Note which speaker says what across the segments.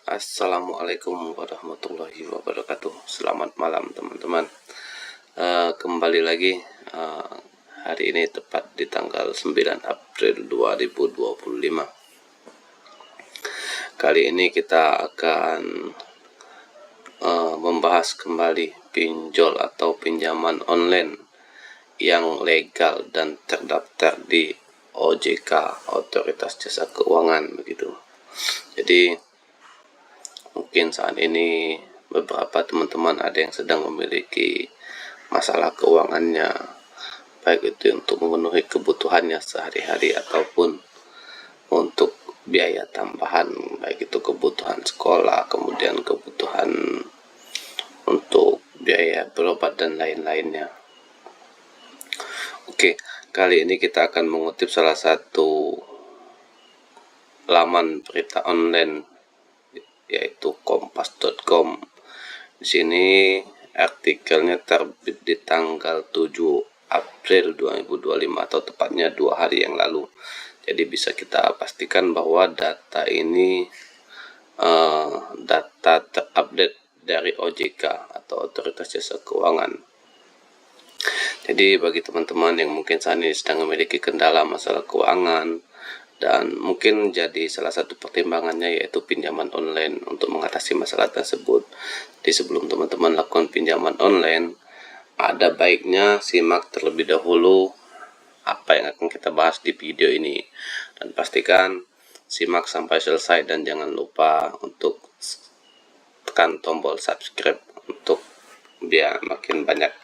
Speaker 1: Assalamualaikum warahmatullahi wabarakatuh. Selamat malam teman-teman. Kembali lagi hari ini tepat di tanggal 9 April 2025. Kali ini kita akan membahas kembali pinjol atau pinjaman online yang legal dan terdaftar di OJK, Otoritas Jasa Keuangan begitu. Jadi mungkin saat ini beberapa teman-teman ada yang sedang memiliki masalah keuangannya, baik itu untuk memenuhi kebutuhannya sehari-hari ataupun untuk biaya tambahan, baik itu kebutuhan sekolah, kemudian kebutuhan untuk biaya berobat dan lain-lainnya. Oke, kali ini kita akan mengutip salah satu laman berita online yaitu kompas.com. Di sini artikelnya terbit di tanggal 7 April 2025 atau tepatnya 2 hari yang lalu. Jadi bisa kita pastikan bahwa data ini data terupdate dari OJK atau Otoritas Jasa Keuangan. Jadi bagi teman-teman yang mungkin saat ini sedang memiliki kendala masalah keuangan dan mungkin jadi salah satu pertimbangannya yaitu pinjaman online untuk mengatasi masalah tersebut. Jadi sebelum teman-teman lakukan pinjaman online, ada baiknya simak terlebih dahulu apa yang akan kita bahas di video ini, dan pastikan simak sampai selesai dan jangan lupa untuk tekan tombol subscribe untuk biar makin banyak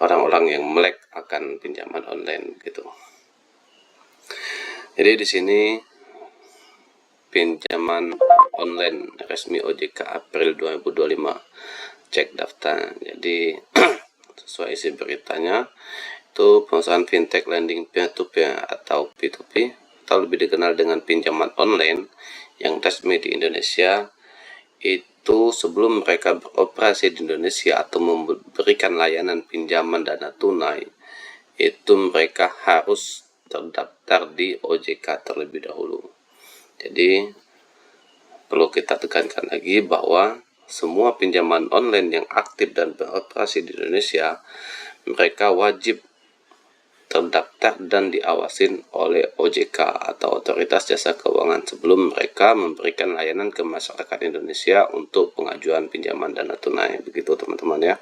Speaker 1: orang-orang yang melek akan pinjaman online gitu. Jadi di sini pinjaman online resmi OJK April 2025, cek daftar. Jadi sesuai isi beritanya, itu perusahaan fintech lending peer-to-peer atau P2P atau lebih dikenal dengan pinjaman online yang resmi di Indonesia, itu sebelum mereka beroperasi di Indonesia atau memberikan layanan pinjaman dana tunai, itu mereka harus terdaftar di OJK terlebih dahulu. Jadi perlu kita tekankan lagi bahwa semua pinjaman online yang aktif dan beroperasi di Indonesia, mereka wajib terdaftar dan diawasin oleh OJK atau Otoritas Jasa Keuangan sebelum mereka memberikan layanan ke masyarakat Indonesia untuk pengajuan pinjaman dana tunai. Begitu teman-teman ya.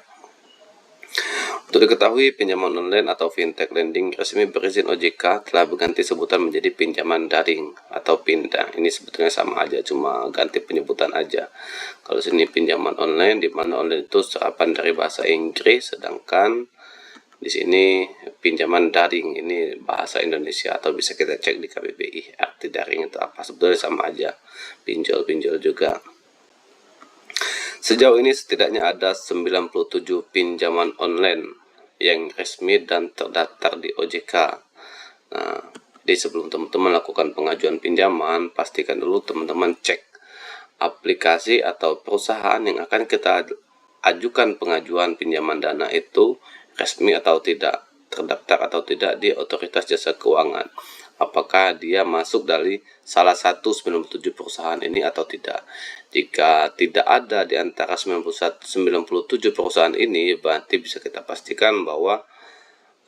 Speaker 1: Untuk diketahui, pinjaman online atau fintech lending resmi berizin OJK telah berganti sebutan menjadi pinjaman daring atau pinda. Ini sebetulnya sama aja, cuma ganti penyebutan aja. Kalau sini pinjaman online, di mana online itu serapan dari bahasa Inggris, sedangkan di sini pinjaman daring ini bahasa Indonesia, atau bisa kita cek di KBBI arti daring itu apa. Sebetulnya sama aja, pinjol juga. Sejauh ini setidaknya ada 97 pinjaman online yang resmi dan terdaftar di OJK. Nah, jadi sebelum teman-teman lakukan pengajuan pinjaman, pastikan dulu teman-teman cek aplikasi atau perusahaan yang akan kita ajukan pengajuan pinjaman dana itu resmi atau tidak, terdaftar atau tidak di Otoritas Jasa Keuangan. Apakah dia masuk dari salah satu 97 perusahaan ini atau tidak. Jika tidak ada di antara 97 perusahaan ini, berarti bisa kita pastikan bahwa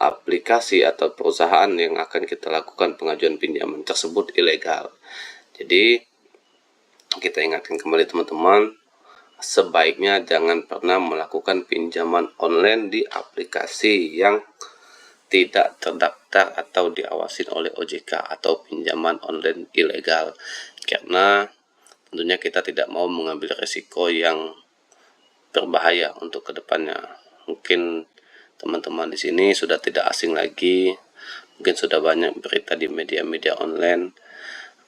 Speaker 1: aplikasi atau perusahaan yang akan kita lakukan pengajuan pinjaman tersebut ilegal. Jadi kita ingatkan kembali teman-teman, sebaiknya jangan pernah melakukan pinjaman online di aplikasi yang tidak terdaftar atau diawasin oleh OJK atau pinjaman online ilegal, karena tentunya kita tidak mau mengambil resiko yang berbahaya untuk kedepannya. Mungkin teman-teman di sini sudah tidak asing lagi, mungkin sudah banyak berita di media-media online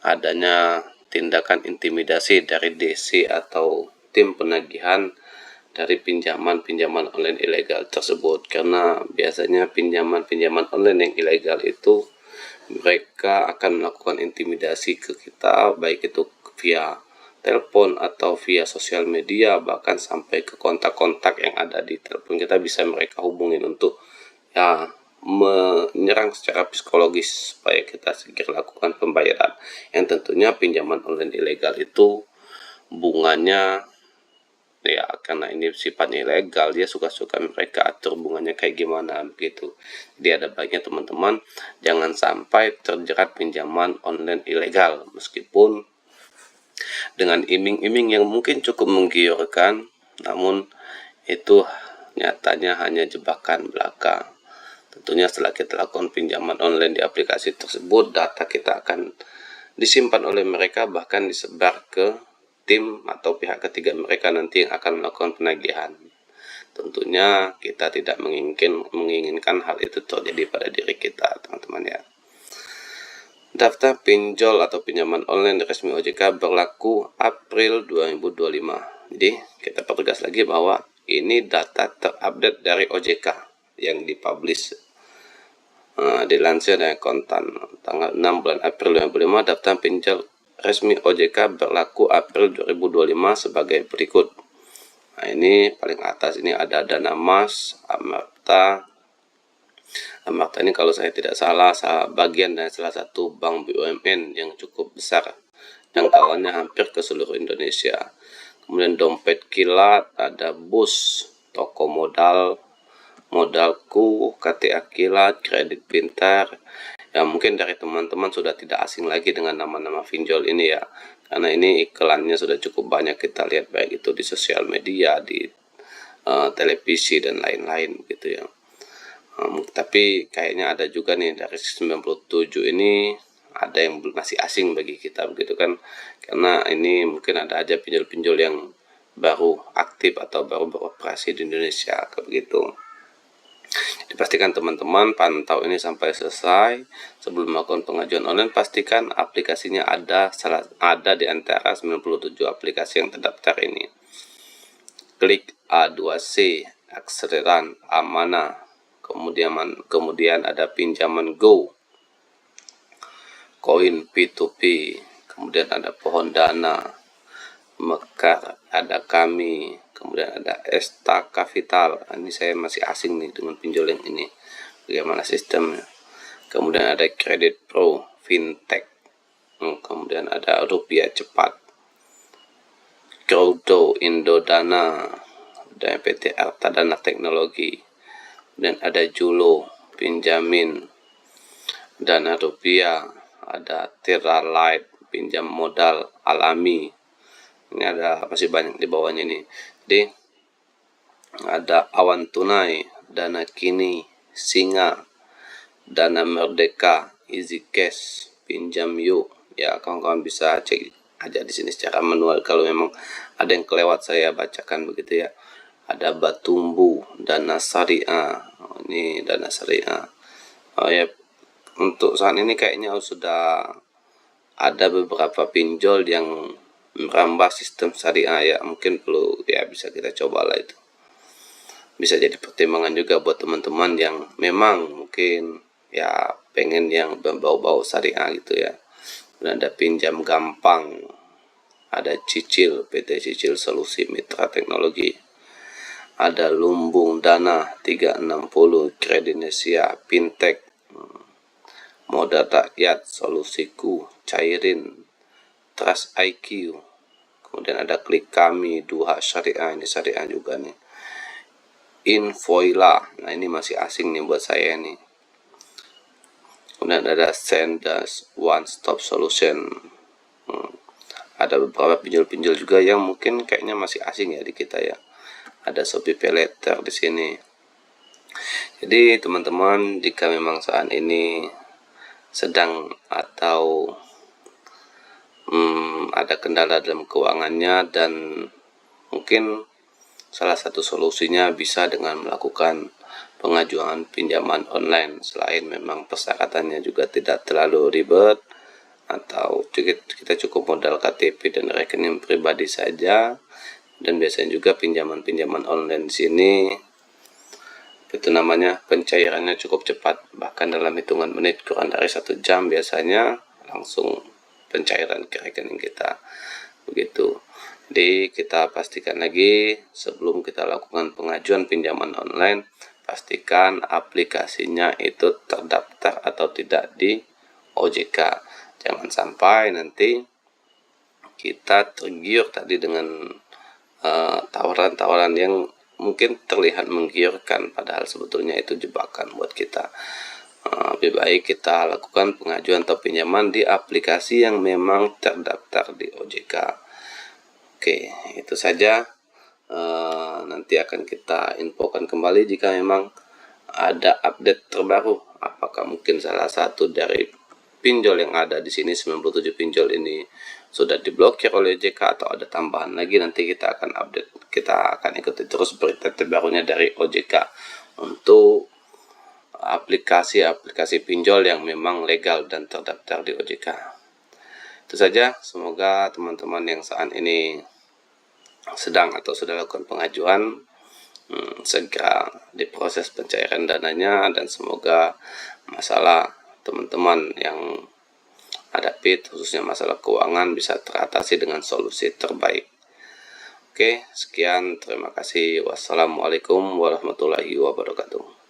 Speaker 1: adanya tindakan intimidasi dari DC atau tim penagihan dari pinjaman online ilegal tersebut. Karena biasanya pinjaman online yang ilegal itu mereka akan melakukan intimidasi ke kita, baik itu via telepon atau via sosial media, bahkan sampai ke kontak-kontak yang ada di telepon kita bisa mereka hubungin untuk menyerang secara psikologis supaya kita segera lakukan pembayaran. Yang tentunya pinjaman online ilegal itu bunganya ya, karena ini sifatnya ilegal, dia suka-suka mereka atur bunganya kayak gimana begitu. Jadi ada baiknya teman-teman jangan sampai terjerat pinjaman online ilegal, meskipun dengan iming-iming yang mungkin cukup menggiurkan, namun itu nyatanya hanya jebakan belaka. Tentunya setelah kita lakukan pinjaman online di aplikasi tersebut, data kita akan disimpan oleh mereka, bahkan disebar ke tim atau pihak ketiga mereka nanti yang akan melakukan penagihan. Tentunya kita tidak menginginkan hal itu terjadi pada diri kita, teman-teman ya. Daftar pinjol atau pinjaman online resmi OJK berlaku April 2025. Jadi kita pertegas lagi bahwa ini data terupdate dari OJK yang dipublish, dilansir dari Kontan tanggal 6 bulan April 2005. Daftar pinjol resmi OJK berlaku April 2025 sebagai berikut. Nah, ini paling atas ini ada Dana Mas, Amarta. Amarta ini kalau saya tidak salah bagian dari salah satu bank BUMN yang cukup besar, jangkauannya hampir ke seluruh Indonesia. Kemudian Dompet Kilat, ada Bus, Toko Modal, Modalku, KTA Kilat, Kredit Pintar. Ya mungkin dari teman-teman sudah tidak asing lagi dengan nama-nama pinjol ini ya, karena ini iklannya sudah cukup banyak kita lihat, baik itu di sosial media, di televisi dan lain-lain gitu ya. Tapi kayaknya ada juga nih dari 97 ini ada yang masih asing bagi kita begitu kan, karena ini mungkin ada aja pinjol-pinjol yang baru aktif atau baru beroperasi di Indonesia kayak begitu. Dipastikan teman-teman pantau ini sampai selesai. Sebelum melakukan pengajuan online, pastikan aplikasinya ada di antara 97 aplikasi yang terdaftar ini. Klik A2C, Akseleran, Amanah, kemudian ada Pinjaman Go, Koin P2P, kemudian ada Pohon Dana, Mekar, ada Kami, kemudian ada Esta Capital. Ini saya masih asing nih dengan pinjol yang ini, bagaimana sistemnya. Kemudian ada Kredit Pro, Fintech, kemudian ada Rupiah Cepat, Crowdo, Indodana, dan PT Arta Dana Teknologi, dan ada Julo, Pinjamin, Dana Rupiah, ada Tira Light, pinjam modal alami. Ini ada masih banyak di bawahnya ini. Jadi ada Awan Tunai, Dana Kini, Singa, Dana Merdeka, Easy Cash, Pinjam Yuk. Ya kawan-kawan bisa cek aja di sini secara manual kalau memang ada yang kelewat saya bacakan begitu ya. Ada Batumbu, Dana Syariah. Ini Dana Syariah. Ya, untuk saat ini kayaknya sudah ada beberapa pinjol yang merambah sistem syariah ya, mungkin perlu ya, bisa kita coba lah itu. Bisa jadi pertimbangan juga buat teman-teman yang memang mungkin ya pengen yang berbau-bau syariah gitu ya. Dan ada Pinjam Gampang, ada Cicil, PT Cicil Solusi Mitra Teknologi, ada Lumbung Dana 360, Kredinesia, Fintech, Modal Rakyat, Solusiku, Cairin, Trust IQ, kemudian ada Klik Kami, Duha Syariah, ini syariah juga nih. Infoila, nah ini masih asing nih buat saya nih. Kemudian ada Sendas, One Stop Solution. Ada beberapa pinjol-pinjol juga yang mungkin kayaknya masih asing ya di kita ya. Ada Shopee Paylater di sini. Jadi teman-teman, jika memang saat ini sedang atau ada kendala dalam keuangannya, dan mungkin salah satu solusinya bisa dengan melakukan pengajuan pinjaman online. Selain memang persyaratannya juga tidak terlalu ribet, atau kita cukup modal KTP dan rekening pribadi saja. Dan biasanya juga pinjaman-pinjaman online di sini itu namanya pencairannya cukup cepat, bahkan dalam hitungan menit, kurang dari 1 jam biasanya langsung pencairan ke rekening kita begitu. Jadi kita pastikan lagi sebelum kita lakukan pengajuan pinjaman online, pastikan aplikasinya itu terdaftar atau tidak di OJK. Jangan sampai nanti kita tergiur tadi dengan tawaran-tawaran yang mungkin terlihat menggiurkan, padahal sebetulnya itu jebakan buat kita. Lebih baik kita lakukan pengajuan atau pinjaman di aplikasi yang memang terdaftar di OJK. Oke, itu saja. Nanti akan kita infokan kembali jika memang ada update terbaru. Apakah mungkin salah satu dari pinjol yang ada di sini, 97 pinjol ini sudah diblokir oleh OJK atau ada tambahan lagi, nanti kita akan update. Kita akan ikuti terus berita terbarunya dari OJK untuk aplikasi-aplikasi pinjol yang memang legal dan terdaftar di OJK. Itu saja, semoga teman-teman yang saat ini sedang atau sudah lakukan pengajuan segera diproses pencairan dananya, dan semoga masalah teman-teman yang hadapi khususnya masalah keuangan bisa teratasi dengan solusi terbaik. Oke, sekian, terima kasih. Wassalamualaikum warahmatullahi wabarakatuh.